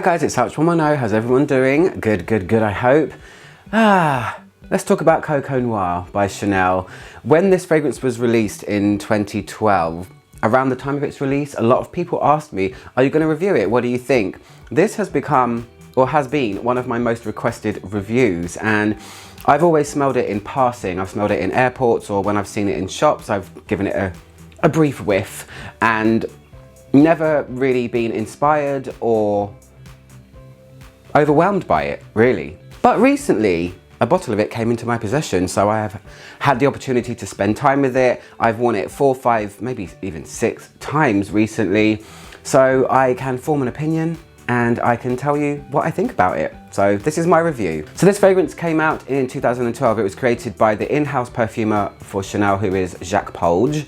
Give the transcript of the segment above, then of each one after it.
Hi guys, it's COCO NOIR. How's everyone doing? Good, I hope. Let's talk about COCO NOIR by Chanel. When this fragrance was released in 2012, around the time of its release, a lot of people asked me, are you going to review it? What do you think? This has become, or has been, one of my most requested reviews, and I've always smelled it in passing. I've smelled it in airports, or when I've seen it in shops, I've given it a brief whiff, and never really been inspired or overwhelmed by it, really. But recently, a bottle of it came into my possession, so I have had the opportunity to spend time with it. I've worn it 4, 5, maybe even 6 times recently, so I can form an opinion and I can tell you what I think about it. So this is my review. So this fragrance came out in 2012. It was created by the in-house perfumer for Chanel, who is Jacques Polge,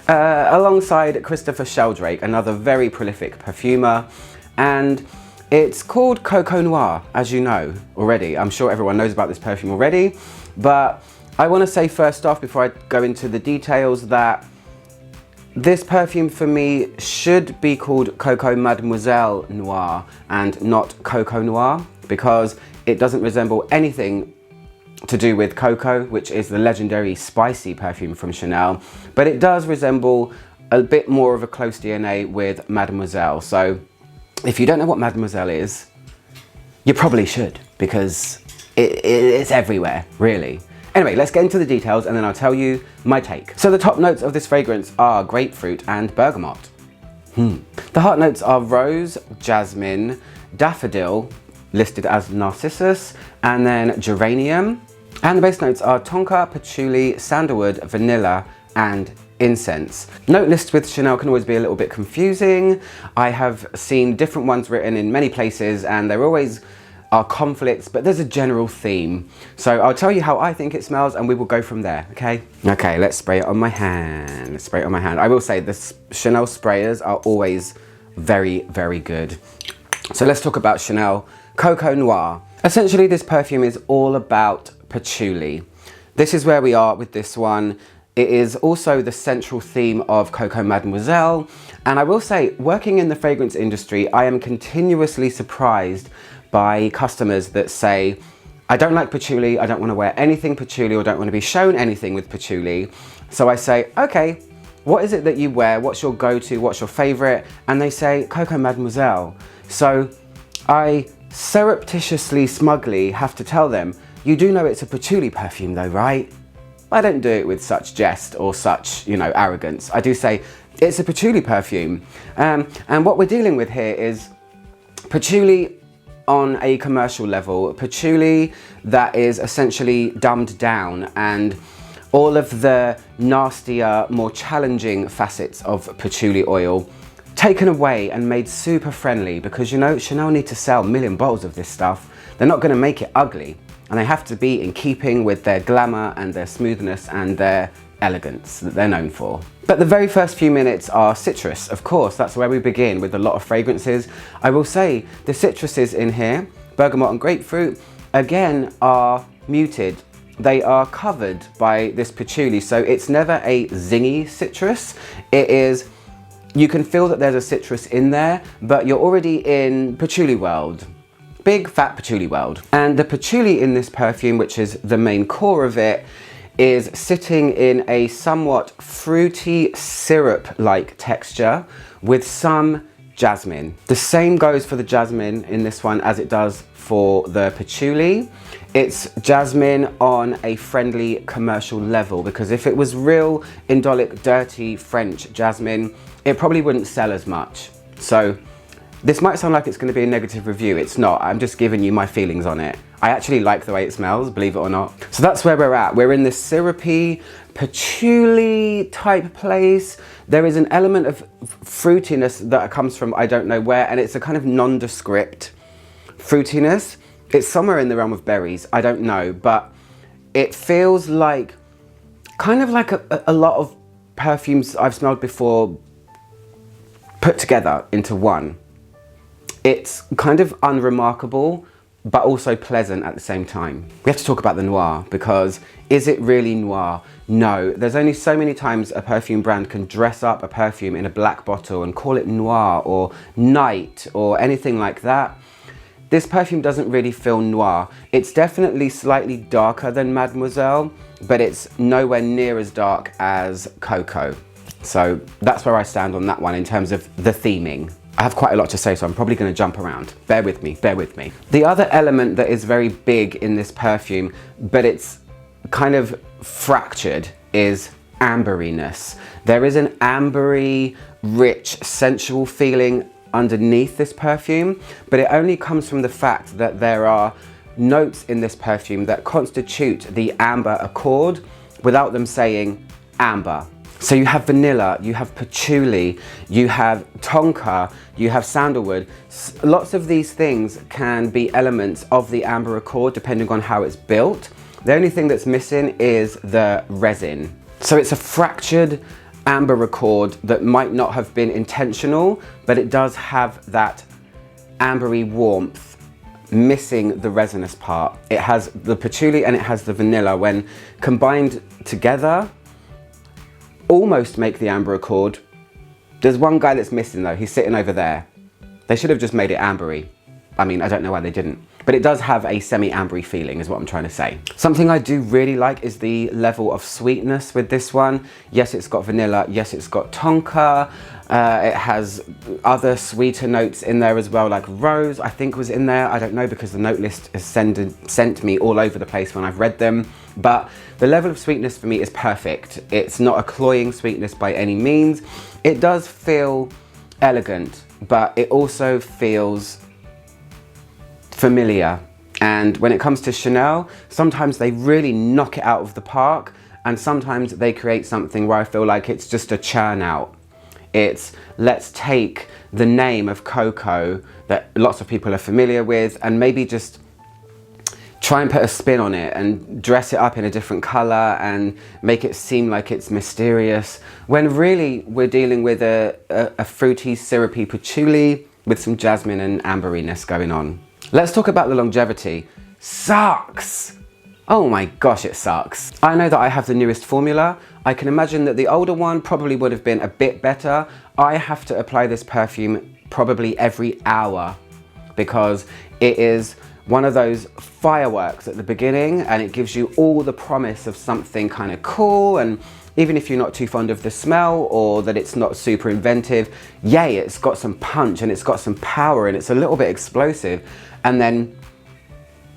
alongside Christopher Sheldrake, another very prolific perfumer. And it's called COCO NOIR, as you know already. I'm sure everyone knows about this perfume already, but I want to say first off, before I go into the details, that this perfume for me should be called Coco Mademoiselle Noir and not COCO NOIR, because it doesn't resemble anything to do with Coco, which is the legendary spicy perfume from Chanel, but it does resemble a bit more of a close DNA with Mademoiselle. So if you don't know what Mademoiselle is, you probably should, because it's everywhere, really. Anyway, let's get into the details and then I'll tell you my take. So the top notes of this fragrance are grapefruit and bergamot. The heart notes are rose, jasmine, daffodil, listed as narcissus, and then geranium. And the base notes are tonka, patchouli, sandalwood, vanilla, and incense. Note lists with Chanel can always be a little bit confusing. I have seen different ones written in many places and there always are conflicts, but there's a general theme. So I'll tell you how I think it smells and we will go from there, okay? Okay, let's spray it on my hand. Let's spray it on my hand. I will say the Chanel sprayers are always very, very good. So let's talk about Chanel COCO NOIR. Essentially, this perfume is all about patchouli. This is where we are with this one. It is also the central theme of Coco Mademoiselle. And I will say, working in the fragrance industry, I am continuously surprised by customers that say, I don't like patchouli, I don't want to wear anything patchouli, or don't want to be shown anything with patchouli. So I say, okay, what is it that you wear? What's your go-to? What's your favorite? And they say, Coco Mademoiselle. So I surreptitiously, smugly have to tell them, you do know it's a patchouli perfume though, right? I don't do it with such jest or such, arrogance. I do say it's a patchouli perfume. And what we're dealing with here is patchouli on a commercial level, patchouli that is essentially dumbed down, and all of the nastier, more challenging facets of patchouli oil taken away and made super friendly, because Chanel need to sell 1 million bottles of this stuff. They're not going to make it ugly. And they have to be in keeping with their glamour and their smoothness and their elegance that they're known for. But the very first few minutes are citrus, of course. That's where we begin with a lot of fragrances. I will say the citruses in here, bergamot and grapefruit, again are muted. They are covered by this patchouli, so it's never a zingy citrus. It is, you can feel that there's a citrus in there, but you're already in patchouli world. Big fat patchouli world. And the patchouli in this perfume, which is the main core of it, is sitting in a somewhat fruity syrup-like texture with some jasmine. The same goes for the jasmine in this one as it does for the patchouli. It's jasmine on a friendly commercial level, because if it was real indolic, dirty French jasmine, it probably wouldn't sell as much. So this might sound like it's going to be a negative review. It's not. I'm just giving you my feelings on it. I actually like the way it smells, believe it or not. So that's where we're at. We're in this syrupy, patchouli type place. There is an element of fruitiness that comes from I don't know where, and it's a kind of nondescript fruitiness. It's somewhere in the realm of berries. I don't know, but it feels like kind of like a lot of perfumes I've smelled before put together into one. It's kind of unremarkable, but also pleasant at the same time. We have to talk about the noir, because is it really noir? No, there's only so many times a perfume brand can dress up a perfume in a black bottle and call it noir or night or anything like that. This perfume doesn't really feel noir. It's definitely slightly darker than Mademoiselle, but it's nowhere near as dark as Coco. So that's where I stand on that one in terms of the theming. I have quite a lot to say, so I'm probably going to jump around. Bear with me, bear with me. The other element that is very big in this perfume, but it's kind of fractured, is amberiness. There is an ambery, rich, sensual feeling underneath this perfume, but it only comes from the fact that there are notes in this perfume that constitute the amber accord without them saying amber. So you have vanilla, you have patchouli, you have tonka, you have sandalwood. Lots of these things can be elements of the amber accord depending on how it's built. The only thing that's missing is the resin. So it's a fractured amber accord that might not have been intentional, but it does have that ambery warmth missing the resinous part. It has the patchouli and it has the vanilla. When combined together, almost make the amber accord. There's one guy that's missing though, he's sitting over there. They should have just made it ambery. I mean, I don't know why they didn't. But it does have a semi-ambery feeling is what I'm trying to say. Something I do really like is the level of sweetness with this one. Yes, it's got vanilla. Yes, it's got tonka. It has other sweeter notes in there as well, like rose, I think was in there. I don't know because the note list has sent me all over the place when I've read them. But the level of sweetness for me is perfect. It's not a cloying sweetness by any means. It does feel elegant, but it also feels familiar. And when it comes to Chanel, sometimes they really knock it out of the park, and sometimes they create something where I feel like it's just a churn out. It's let's take the name of Coco that lots of people are familiar with and maybe just try and put a spin on it and dress it up in a different color and make it seem like it's mysterious, when really we're dealing with a fruity, syrupy patchouli with some jasmine and amberiness going on. Let's talk about the longevity. Sucks! Oh my gosh, it sucks. I know that I have the newest formula. I can imagine that the older one probably would have been a bit better. I have to apply this perfume probably every hour because it is one of those fireworks at the beginning and it gives you all the promise of something kind of cool, and even if you're not too fond of the smell or that it's not super inventive, yay, it's got some punch and it's got some power and it's a little bit explosive. And then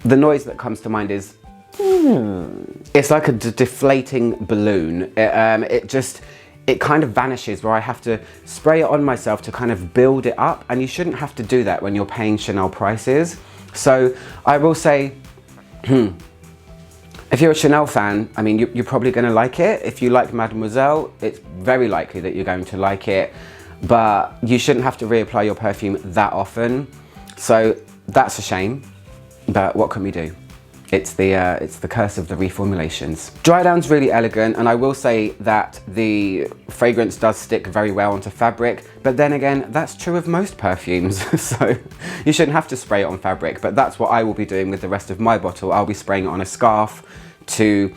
the noise that comes to mind is, it's like a deflating balloon. It kind of vanishes where I have to spray it on myself to kind of build it up, and you shouldn't have to do that when you're paying Chanel prices. So I will say, if you're a Chanel fan, I mean, you're probably going to like it. If you like Mademoiselle, it's very likely that you're going to like it, but you shouldn't have to reapply your perfume that often. So that's a shame, but what can we do? It's the curse of the reformulations. Dry down's really elegant, and I will say that the fragrance does stick very well onto fabric, but then again, that's true of most perfumes, so you shouldn't have to spray it on fabric, but that's what I will be doing with the rest of my bottle. I'll be spraying it on a scarf to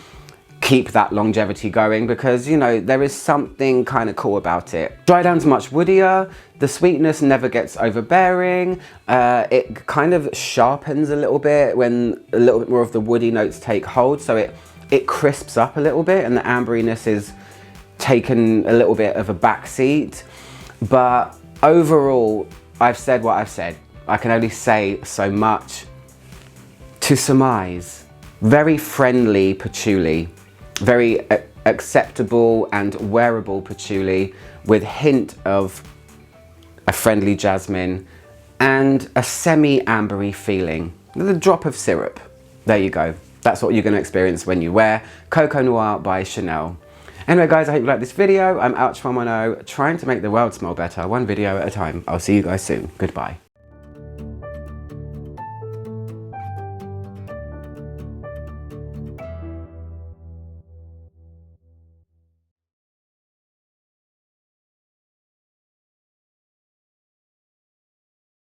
keep that longevity going because, you know, there is something kind of cool about it. Dry down's much woodier. The sweetness never gets overbearing. It kind of sharpens a little bit when a little bit more of the woody notes take hold. So it crisps up a little bit and the amberiness is taken a little bit of a back seat. But overall, I've said what I've said. I can only say so much. To surmise, very friendly patchouli. Very acceptable and wearable patchouli with hint of a friendly jasmine and a semi-ambery feeling with a drop of syrup. There you go. That's what you're going to experience when you wear Coco Noir by Chanel. Anyway guys, I hope you liked this video. I'm ALCHEMY, trying to make the world smell better, one video at a time. I'll see you guys soon. Goodbye.